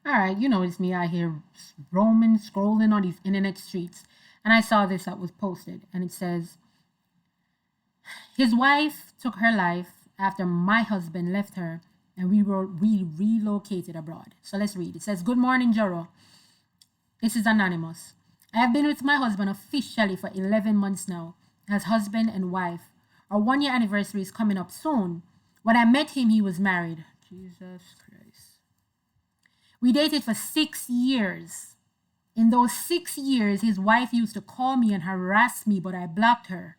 All right, you know it's me out here roaming, scrolling on these internet streets, and I saw this that was posted, and it says, his wife took her life after my husband left her, and we relocated abroad. So let's read. It says, "Good morning, Joro. This is anonymous. I have been with my husband officially for 11 months now, as husband and wife. Our 1 year anniversary is coming up soon. When I met him, he was married. Jesus Christ. We dated for 6 years. In those 6 years, his wife used to call me and harass me, but I blocked her.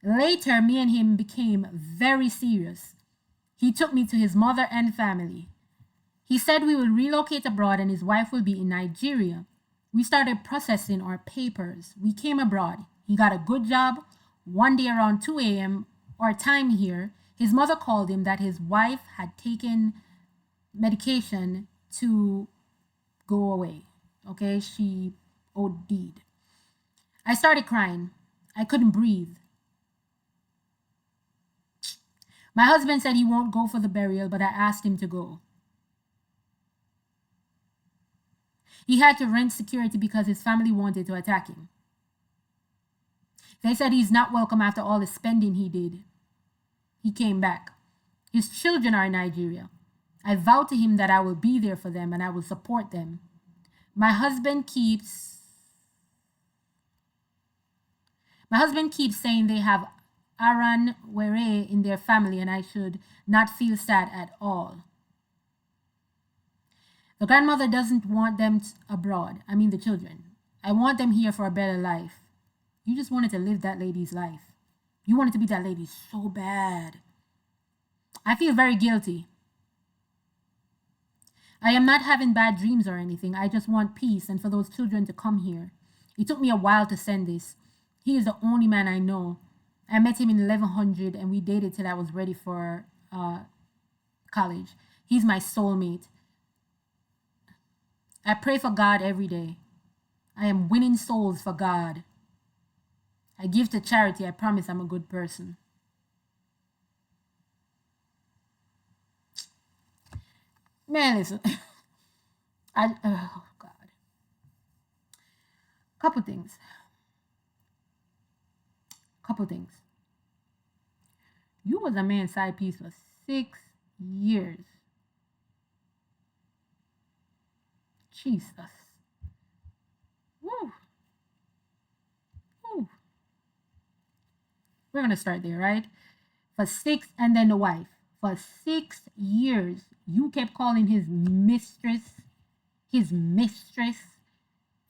Later, me and him became very serious. He took me to his mother and family. He said we will relocate abroad and his wife will be in Nigeria. We started processing our papers. We came abroad. He got a good job. One day around 2 a.m., our time here, his mother called him that his wife had taken medication to go away. Okay, she OD'd. I started crying. I couldn't breathe. My husband said he won't go for the burial, but I asked him to go. He had to rent security because his family wanted to attack him. They said he's not welcome after all the spending he did. He came back. His children are in Nigeria. I vowed to him that I will be there for them and I will support them. My husband keeps saying they have Aran Were in their family and I should not feel sad at all. The grandmother doesn't want them abroad. I mean the children. I want them here for a better life. You just wanted to live that lady's life. You wanted to be that lady so bad. I feel very guilty. I am not having bad dreams or anything. I just want peace and for those children to come here. It took me a while to send this. He is the only man I know. I met him in 1100 and we dated till I was ready for college. He's my soulmate. I pray for God every day. I am winning souls for God. I give to charity. I promise I'm a good person. Man, listen. Oh, God. Couple things. You was a man's side piece for 6 years. Jesus. Woo. Woo. We're going to start there, right? For 6, and then the wife. For 6 years, you kept calling his mistress to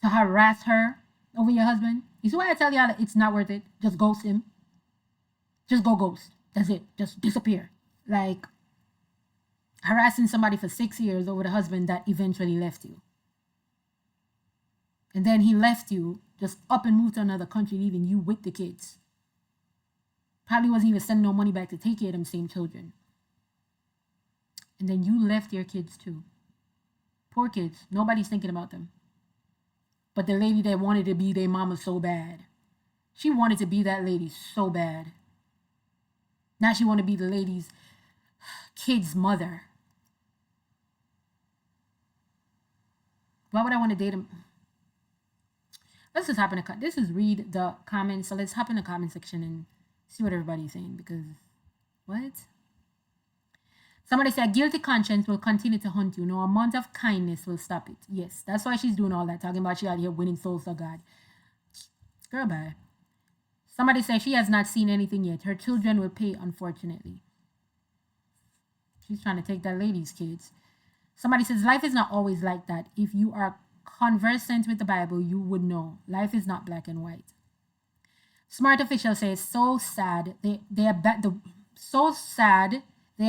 harass her over your husband. You see why I tell y'all that it's not worth it? Just ghost him. Just go ghost. That's it. Just disappear. Like harassing somebody for 6 years over the husband that eventually left you. And then he left you, just up and moved to another country, leaving you with the kids. Probably wasn't even sending no money back to take care of them same children. And then you left your kids too. Poor kids. Nobody's thinking about them. But the lady that wanted to be their mama so bad. She wanted to be that lady so bad. Now she want to be the lady's kid's mother. Why would I want to date him? Let's just hop in the this is read the comments. So let's hop in the comment section and see what everybody's saying. Because what? Somebody said guilty conscience will continue to haunt you. No amount of kindness will stop it. Yes, that's why she's doing all that, talking about she out here winning souls for God. Girl, bye. Somebody said she has not seen anything yet. Her children will pay, unfortunately. She's trying to take that lady's kids. Somebody says life is not always like that. If you are conversant with the Bible, you would know. Life is not black and white. Smart official says, so sad. They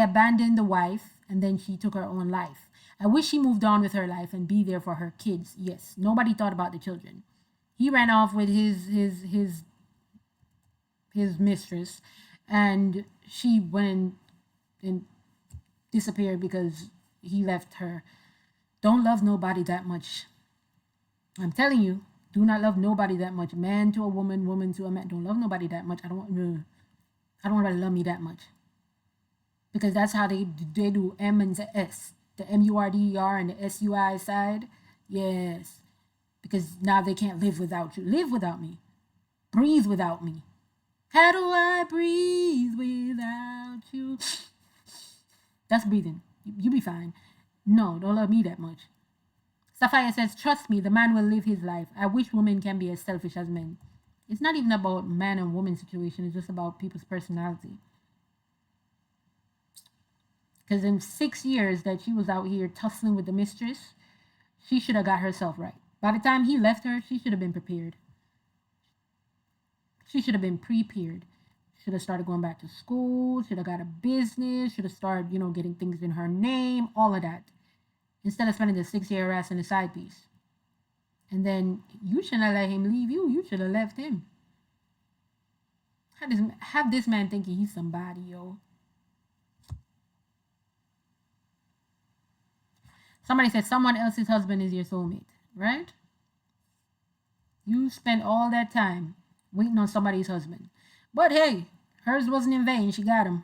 abandoned the wife and then she took her own life. I wish she moved on with her life and be there for her kids. Yes, nobody thought about the children. He ran off with his mistress and she went and disappeared because he left her. Don't love nobody that much. I'm telling you, do not love nobody that much. Man to a woman, woman to a man. Don't love nobody that much. I don't want anybody to love me that much. Because that's how they do M and S. the MURDER and the SUI side. Yes, because now they can't live without you. Live without me. Breathe without me. How do I breathe without you? That's breathing. You be fine. No, don't love me that much. Sapphire says, trust me, the man will live his life. I wish women can be as selfish as men. It's not even about man and woman situation. It's just about people's personality. Because in 6 years that she was out here tussling with the mistress, she should have got herself right. By the time he left her, she should have been prepared. She should have been prepared. Should have started going back to school. Should have got a business. Should have started, getting things in her name. All of that. Instead of spending the 6 year harassing the side piece. And then you shouldn't have let him leave you. You should have left him. Have this man thinking he's somebody, yo. Somebody said someone else's husband is your soulmate, right? You spent all that time waiting on somebody's husband. But hey, hers wasn't in vain. She got him.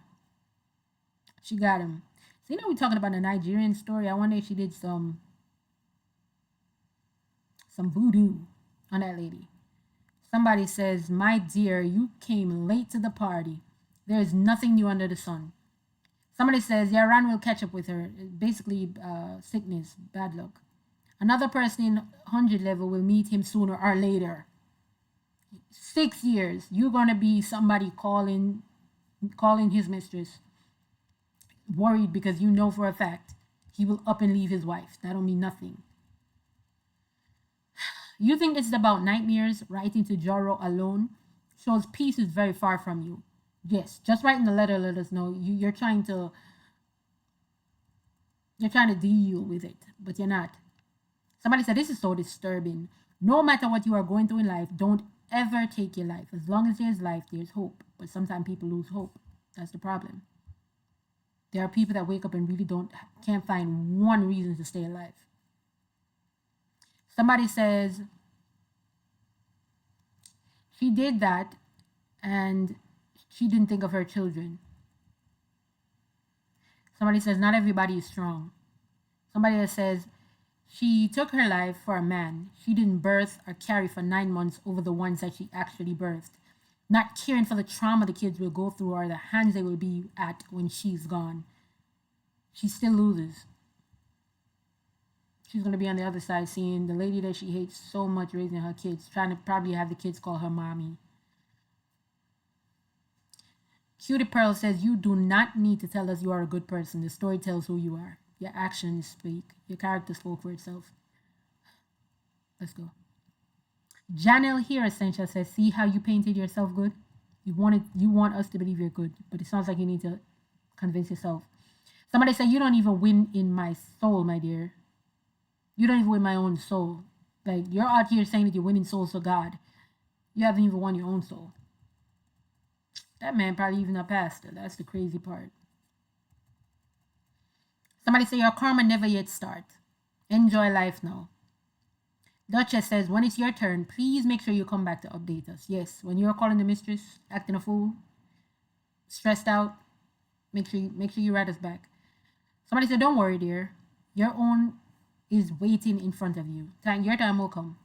She got him. So, we're talking about a Nigerian story. I wonder if she did some voodoo on that lady. Somebody says, my dear, you came late to the party. There is nothing new under the sun. Somebody says, yeah, Ran will catch up with her. Basically, sickness, bad luck. Another person in 100 level will meet him sooner or later. 6 years, you're going to be somebody calling his mistress. Worried because you know for a fact he will up and leave his wife. That don't mean nothing. You think this is about nightmares? Writing to Joro alone shows peace is very far from you. Yes, just writing the letter let us know you're trying to deal with it, but you're not. Somebody said this is so disturbing. No matter what you are going through in life, don't ever take your life. As long as there's life, there's hope. But sometimes people lose hope. That's the problem. There are people that wake up and really can't find one reason to stay alive. Somebody says she did that and she didn't think of her children. Somebody says not everybody is strong. Somebody else says she took her life for a man she didn't birth or carry for 9 months over the ones that she actually birthed, not caring for the trauma the kids will go through or the hands they will be at when she's gone. She still loses. She's going to be on the other side seeing the lady that she hates so much raising her kids, trying to probably have the kids call her mommy. Cutie Pearl says, you do not need to tell us you are a good person. The story tells who you are. Your actions speak. Your character spoke for itself. Let's go. Janelle here Essential says, see how you painted yourself good? You want us to believe you're good, but it sounds like you need to convince yourself. Somebody said, you don't even win in my soul, my dear. You don't even win my own soul. Like, you're out here saying that you're winning souls for God. You haven't even won your own soul. That man probably even a pastor. That's the crazy part. Somebody say, your karma never yet start. Enjoy life now. Duchess says, when it's your turn, please make sure you come back to update us. Yes, when you're calling the mistress, acting a fool, stressed out, make sure you write us back. Somebody said, don't worry, dear. Your own is waiting in front of you. Your time will come.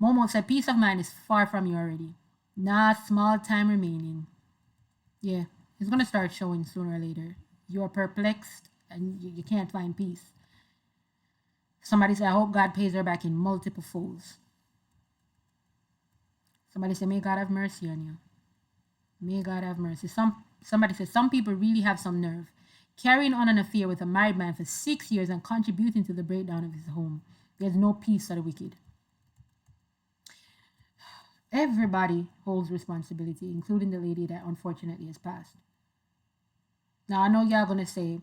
Momo said, peace of mind is far from you already. Small time remaining. Yeah, it's going to start showing sooner or later. You're perplexed and you can't find peace. Somebody said, I hope God pays her back in multiple folds. Somebody said, may God have mercy on you. May God have mercy. Somebody said, some people really have some nerve. Carrying on an affair with a married man for 6 years and contributing to the breakdown of his home. There's no peace for the wicked. Everybody holds responsibility, including the lady that unfortunately has passed. Now, I know y'all going to say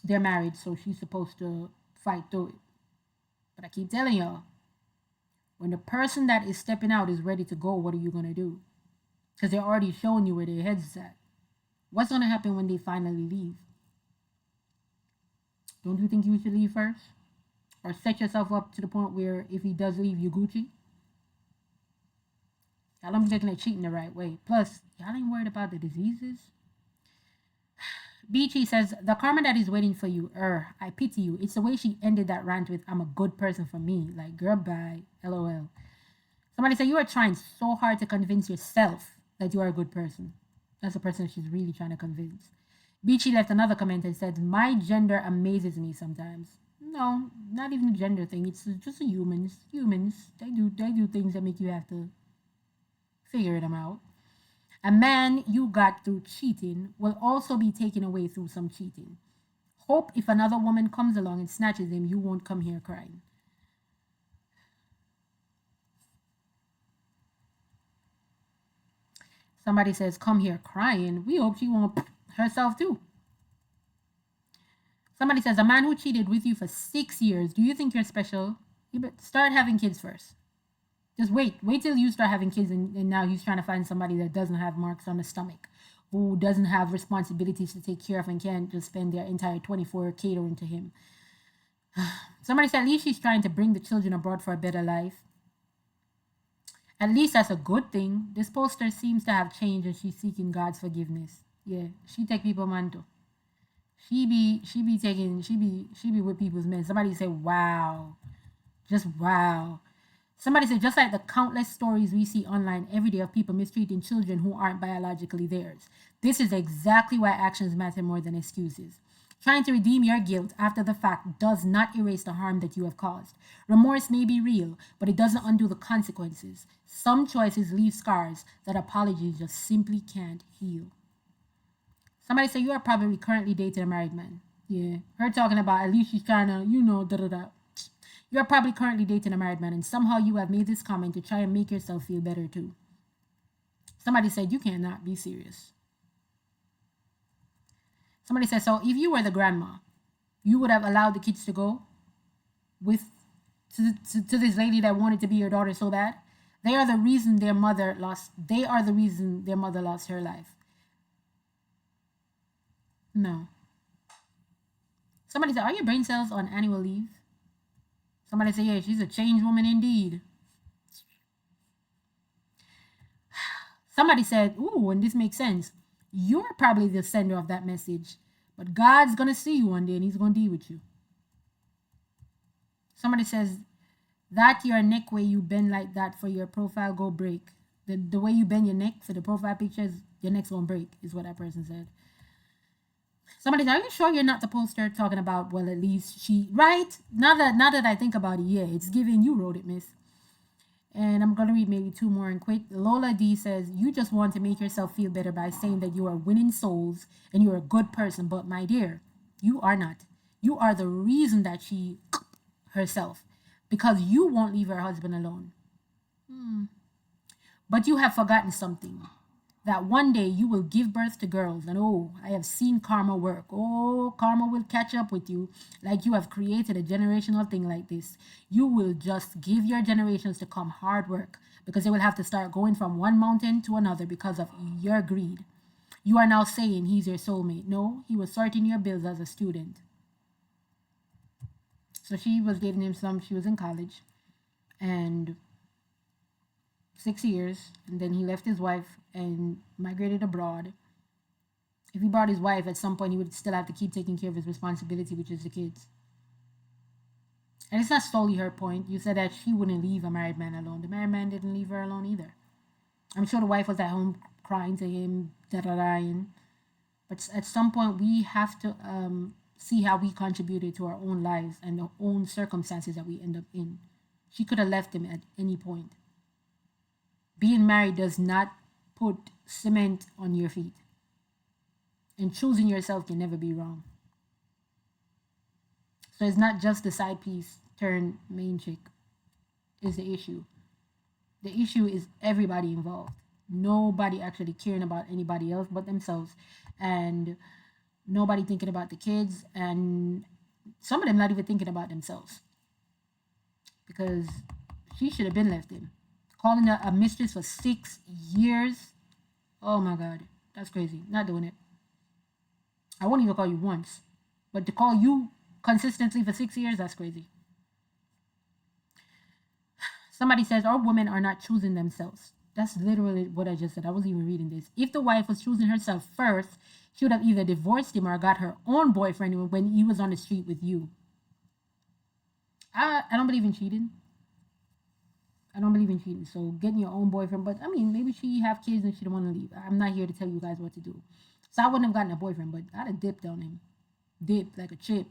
they're married, so she's supposed to fight through it. But I keep telling y'all, when the person that is stepping out is ready to go, what are you going to do? Because they're already showing you where their heads is at. What's going to happen when they finally leave? Don't you think you should leave first? Or set yourself up to the point where if he does leave, you Gucci? Y'all ain't looking at cheating the right way. Plus, y'all ain't worried about the diseases. Beachy says, the karma that is waiting for you, I pity you. It's the way she ended that rant with, I'm a good person for me. Like, girl, bye. LOL. Somebody said, you are trying so hard to convince yourself that you are a good person. That's the person she's really trying to convince. Beachy left another comment and said, my gender amazes me sometimes. No, not even a gender thing. It's just humans. Humans, they do things that make you have to figure them out. A man you got through cheating will also be taken away through some cheating. Hope if another woman comes along and snatches him, you won't come here crying. Somebody says, come here crying. We hope she won't herself too. Somebody says, a man who cheated with you for 6 years, do you think you're special? You better start having kids first. Just wait till you start having kids, and now he's trying to find somebody that doesn't have marks on the stomach, who doesn't have responsibilities to take care of and can't just spend their entire 24 catering to him. Somebody said, at least she's trying to bring the children abroad for a better life. At least that's a good thing. This poster seems to have changed and she's seeking God's forgiveness. Yeah, she take people man too. She be with people's men. Somebody said, wow. Just wow. Somebody said, just like the countless stories we see online every day of people mistreating children who aren't biologically theirs. This is exactly why actions matter more than excuses. Trying to redeem your guilt after the fact does not erase the harm that you have caused. Remorse may be real, but it doesn't undo the consequences. Some choices leave scars that apologies just simply can't heal. Somebody said, you are probably currently dating a married man. Yeah, her talking about at least she's trying to, da-da-da. You're probably currently dating a married man, and somehow you have made this comment to try and make yourself feel better too. Somebody said, you cannot be serious. Somebody said, so if you were the grandma, you would have allowed the kids to go to this lady that wanted to be your daughter so bad? They are the reason their mother lost her life. No. Somebody said, are your brain cells on annual leave? Somebody said, yeah, she's a changed woman indeed. Somebody said, ooh, and this makes sense. You're probably the sender of that message, but God's going to see you one day and he's going to deal with you. Somebody says, that your neck way you bend like that for your profile go break. The way you bend your neck for the profile pictures, your neck's going to break, is what that person said. Somebody said, are you sure you're not the poster talking about, well, at least she, right? Now that I think about it, yeah, it's giving you wrote it, miss. And I'm going to read maybe two more and quit. Lola D says, you just want to make yourself feel better by saying that you are winning souls and you're a good person. But my dear, you are not. You are the reason that she herself, because you won't leave her husband alone. But you have forgotten something. That one day you will give birth to girls, and oh, I have seen karma work. Oh, karma will catch up with you like you have created a generational thing like this. You will just give your generations to come hard work because they will have to start going from one mountain to another because of your greed. You are now saying he's your soulmate. No, he was sorting your bills as a student. So she was dating him she was in college, and 6 years, and then he left his wife and migrated abroad. If he brought his wife, at some point he would still have to keep taking care of his responsibility, which is the kids. And it's not solely her point. You said that she wouldn't leave a married man alone. The married man didn't leave her alone either. I'm sure the wife was at home crying to him, but at some point we have to see how we contributed to our own lives and the own circumstances that we end up in. She could have left him at any point. Being married does not put cement on your feet. And choosing yourself can never be wrong. So it's not just the side piece turned main chick is the issue. The issue is everybody involved. Nobody actually caring about anybody else but themselves. And nobody thinking about the kids. And some of them not even thinking about themselves. Because she should have been left him. Calling her a mistress for 6 years. Oh my God. That's crazy. Not doing it. I won't even call you once. But to call you consistently for 6 years, that's crazy. Somebody says, our women are not choosing themselves. That's literally what I just said. I wasn't even reading this. If the wife was choosing herself first, She would have either divorced him or got her own boyfriend when he was on the street with you. I don't believe in cheating. I don't believe in cheating. So getting your own boyfriend, but I mean, maybe she have kids and she don't want to leave. I'm not here to tell you guys what to do. So I wouldn't have gotten a boyfriend, but I'd have dipped on him, dipped like a chip.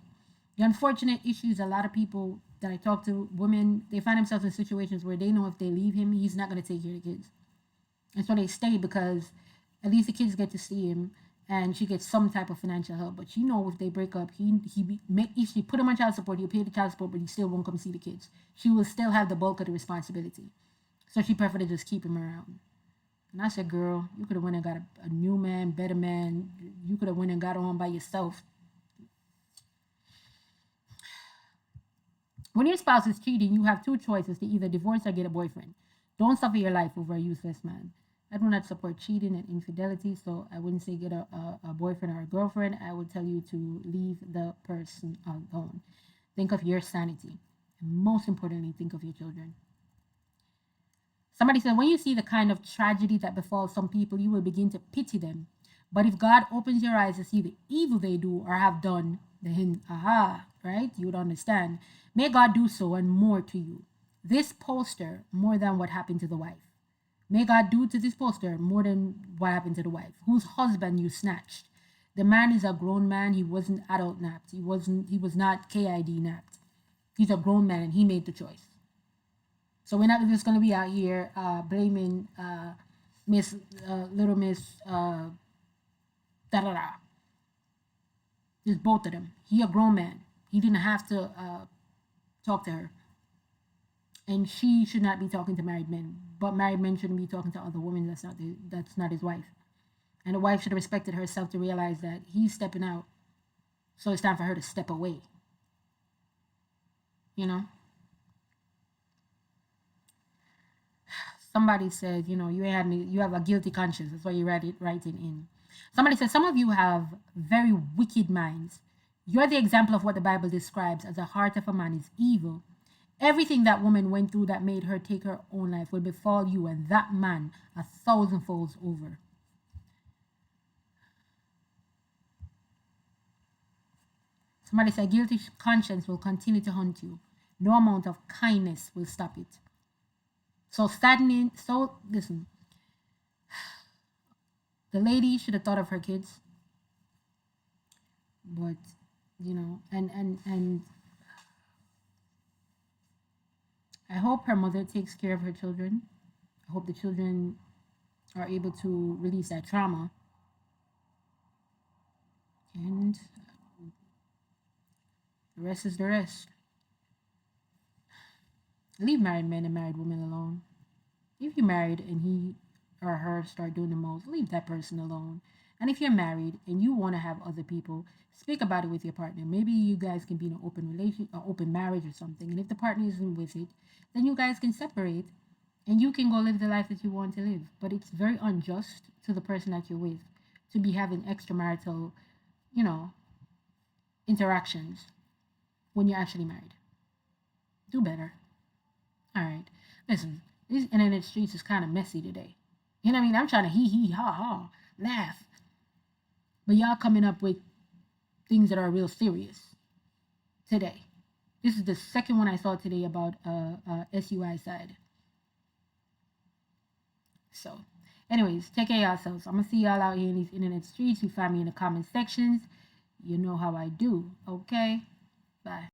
The unfortunate issue is a lot of people that I talk to, women, they find themselves in situations where they know if they leave him, he's not going to take care of the kids. And so they stay because at least the kids get to see him and she gets some type of financial help. But she know if they break up, if she put him on child support, he'll pay the child support, but he still won't come see the kids. She will still have the bulk of the responsibility. So she preferred to just keep him around. And I said, girl, you could have went and got a new man, better man. You could have went and got on by yourself. When your spouse is cheating, you have two choices to either divorce or get a boyfriend. Don't suffer your life over a useless man. I do not support cheating and infidelity, so I wouldn't say get a boyfriend or a girlfriend. I would tell you to leave the person alone. Think of your sanity. And most importantly, think of your children. Somebody said, when you see the kind of tragedy that befalls some people, you will begin to pity them. But if God opens your eyes to see the evil they do or have done, then, right? You would understand. May God do so and more to you. This poster, more than what happened to the wife. May God do to this poster more than what happened to the wife, whose husband you snatched. The man is a grown man. He wasn't adult napped. He was not KID napped. He's a grown man and he made the choice. So we're not just going to be out here blaming Miss Little Miss da da da. Just both of them. He a grown man. He didn't have to talk to her. And she should not be talking to married men. But married men shouldn't be talking to other women. That's not his wife. And the wife should have respected herself to realize that he's stepping out. So it's time for her to step away. You know? Somebody said, you have a guilty conscience. That's why you writing in. Somebody said, some of you have very wicked minds. You're the example of what the Bible describes as the heart of a man is evil. Everything that woman went through that made her take her own life will befall you and that man 1,000-fold over. Somebody said, guilty conscience will continue to haunt you. No amount of kindness will stop it. Listen. The lady should have thought of her kids. But, and I hope her mother takes care of her children. I hope the children are able to release that trauma. And the rest is the rest. Leave married men and married women alone. If you're married and he or her start doing the most, leave that person alone. And if you're married and you want to have other people, speak about it with your partner. Maybe you guys can be in an open relationship or open marriage or something. And if the partner isn't with it, then you guys can separate and you can go live the life that you want to live. But it's very unjust to the person that you're with to be having extramarital, interactions when you're actually married. Do better. All right. Listen, these internet streets is kind of messy today. You know what I mean? I'm trying to hee ha ha, laugh. But y'all coming up with things that are real serious today. This is the second one I saw today about SUI side. So, anyways, take care of yourselves. I'm going to see y'all out here in these internet streets. You find me in the comment sections. You know how I do. Okay? Bye.